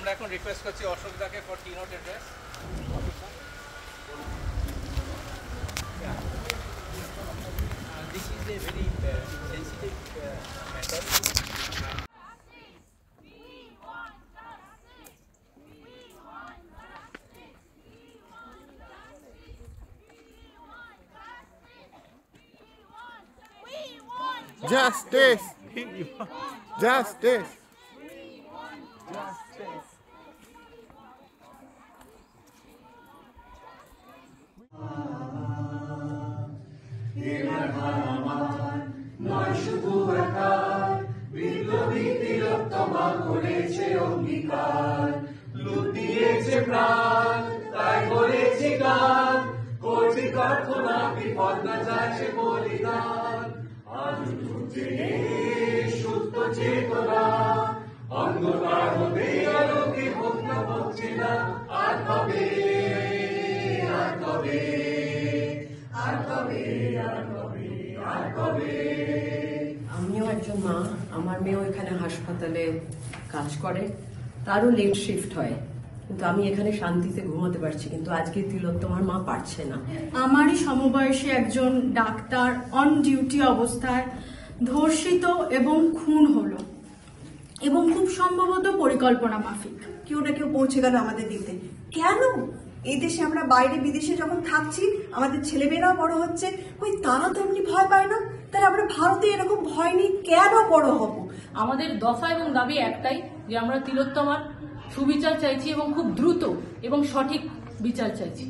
আমরা এখন রিকোয়েস্ট করছি অশোক দাকে for keynote address. This is a very sensitive matter. Justice! Justice! Justice! নয় শুধু একার বিপ্লবী তিলোত্তমা করেছে অঙ্গীকার, লুটিয়েছে প্রাণ তাই করেছে গান, করছে প্রার্থনা বিপদ না যাচ্ছে বলিদান। আজ উঠছে সুপ্ত চেতনা, অন্ধকার হবে আলোকে ভোগনা হচ্ছে না, আর কবে আর কবে আর কবে আর কবে আর কবে। আমিও একজন মা, আমার মেয়েও এখানে হাসপাতালে কাজ করে, তারও লেট শিফট হয়, কিন্তু আমি এখানে শান্তিতে ঘুমাতে পারছি, কিন্তু আজকে তিলোত্তমার মা পারছে না। আমারই সমবয়সী একজন ডাক্তার অন ডিউটি অবস্থায় ধর্ষিত এবং খুন হলো, এবং খুব সম্ভবত পরিকল্পনা মাফিক। কেউ না কেউ পৌঁছে গেল আমাদের দিতে। কেন এই দেশে আমরা বাইরে বিদেশে যখন থাকছি, আমাদের ছেলেমেয়েরাও বড় হচ্ছে, ওই তারা তো এমনি ভয় পায় না, তাহলে আমরা ভারতে এরকম ভয় নিয়ে কেন বড় হব? আমাদের দফা এবং দাবি একটাই, যে আমরা তিলোত্তমার সুবিচার চাইছি এবং খুব দ্রুত এবং সঠিক বিচার চাইছি।